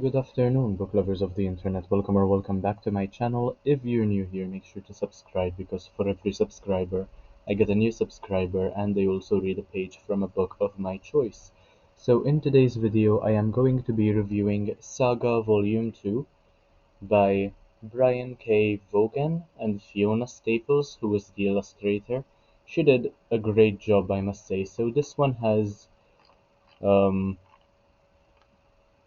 Good afternoon, book lovers of the internet. Welcome or welcome back to my channel. If you're new here, make sure to subscribe because for every subscriber, I get a new subscriber and they also read a page from a book of my choice. So in today's video, I am going to be reviewing Saga Volume 2 by Brian K. Vaughan and Fiona Staples, who was the illustrator. She did a great job, I must say. So this one has um,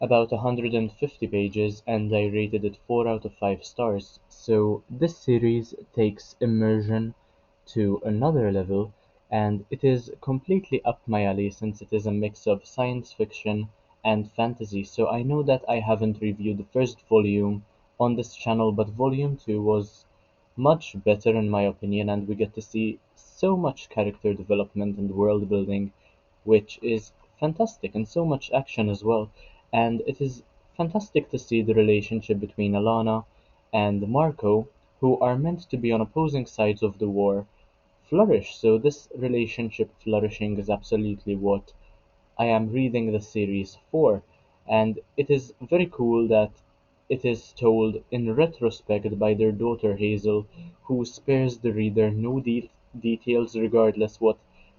about 150 pages and I rated it 4 out of 5 stars. So this series takes immersion to another level and it is completely up my alley since it is a mix of science fiction and fantasy. So I know that I haven't reviewed the first volume on this channel, but volume 2 was much better in my opinion, and we get to see so much character development and world building, which is fantastic, and so much action as well. And it is fantastic to see the relationship between Alana and Marco, who are meant to be on opposing sides of the war, flourish. So this relationship flourishing is absolutely what I am reading the series for, and it is very cool that it is told in retrospect by their daughter Hazel, who spares the reader no details regardless what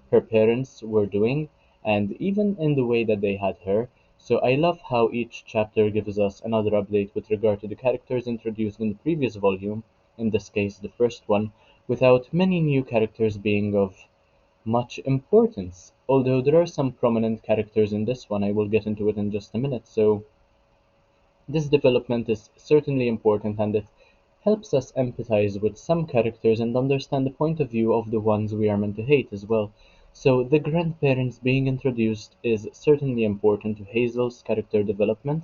her parents were doing, and even in the way that they had her. So I love how each chapter gives us another update with regard to the characters introduced in the previous volume, in this case the first one, without many new characters being of much importance, although there are some prominent characters in this one. I will get into it in just a minute. So this development is certainly important and it helps us empathize with some characters and understand the point of view of the ones we are meant to hate as well. So the grandparents being introduced is certainly important to Hazel's character development.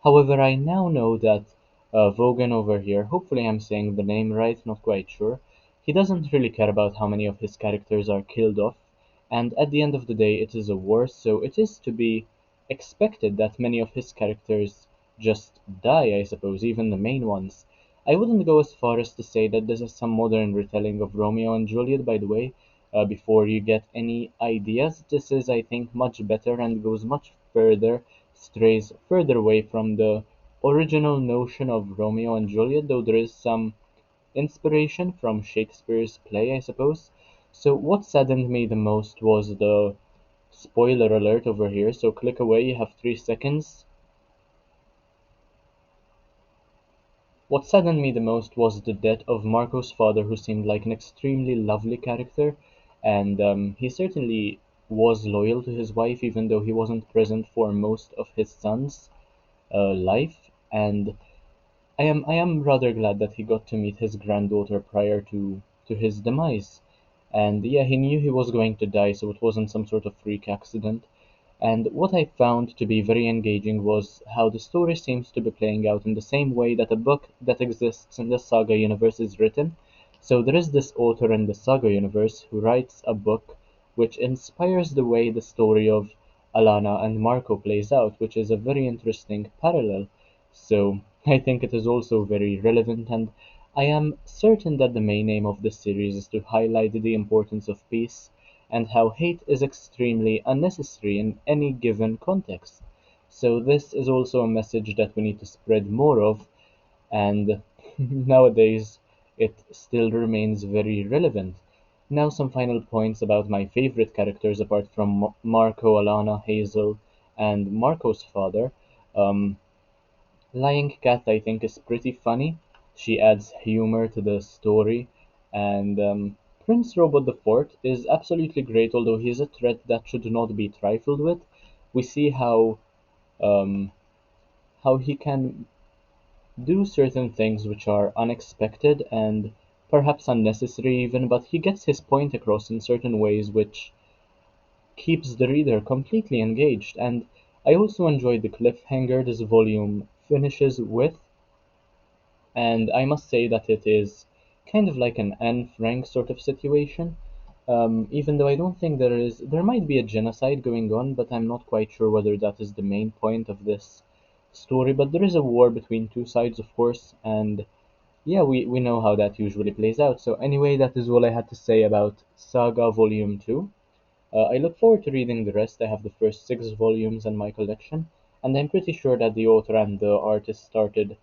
However, I now know that Vaughan over here, hopefully I'm saying the name right, not quite sure, he doesn't really care about how many of his characters are killed off, and at the end of the day it is a war, so it is to be expected that many of his characters just die, I suppose, even the main ones. I wouldn't go as far as to say that this is some modern retelling of Romeo and Juliet, by the way. Before you get any ideas, this is, I think, much better and goes much further, strays further away from the original notion of Romeo and Juliet, though there is some inspiration from Shakespeare's play, I suppose. So, what saddened me the most was the spoiler alert over here. So, click away, you have 3 seconds. What saddened me the most was the death of Marco's father, who seemed like an extremely lovely character, and he certainly was loyal to his wife, even though he wasn't present for most of his son's life. And I am rather glad that he got to meet his granddaughter prior to his demise. And yeah, he knew he was going to die, so it wasn't some sort of freak accident. And what I found to be very engaging was how the story seems to be playing out in the same way that a book that exists in the Saga universe is written. So there is this author in the Saga universe who writes a book which inspires the way the story of Alana and Marco plays out, which is a very interesting parallel. So I think it is also very relevant, and I am certain that the main aim of this series is to highlight the importance of peace and how hate is extremely unnecessary in any given context. So this is also a message that we need to spread more of, and nowadays it still remains very relevant. Now some final points about my favorite characters apart from Marco, Alana, Hazel, and Marco's father. Um, Lying Cat, I think, is pretty funny. She adds humor to the story, and Prince Robot the Fourth is absolutely great, although he is a threat that should not be trifled with. We see um, how he can do certain things which are unexpected and perhaps unnecessary even, but he gets his point across in certain ways which keeps the reader completely engaged. And I also enjoyed the cliffhanger this volume finishes with, and I must say that it is kind of like an Anne Frank sort of situation. Even though I don't think there might be a genocide going on, but I'm not quite sure whether that is the main point of this story. But there is a war between two sides, of course, and yeah, we know how that usually plays out. So anyway, that is all I had to say about Saga Volume 2. I look forward to reading the rest. I have the first 6 volumes in my collection, and I'm pretty sure that the author and the artist started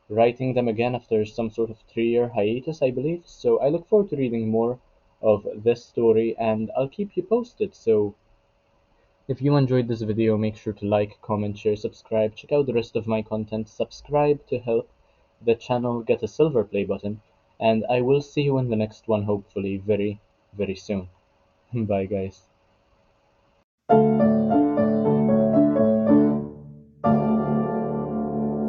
writing them again after some sort of 3 year hiatus, I believe. So I look forward to reading more of this story, and I'll keep you posted. So if you enjoyed this video, make sure to like, comment, share, subscribe. Check out the rest of my content. Subscribe to help the channel get a silver play button. And I will see you in the next one, hopefully very, very soon. Bye, guys.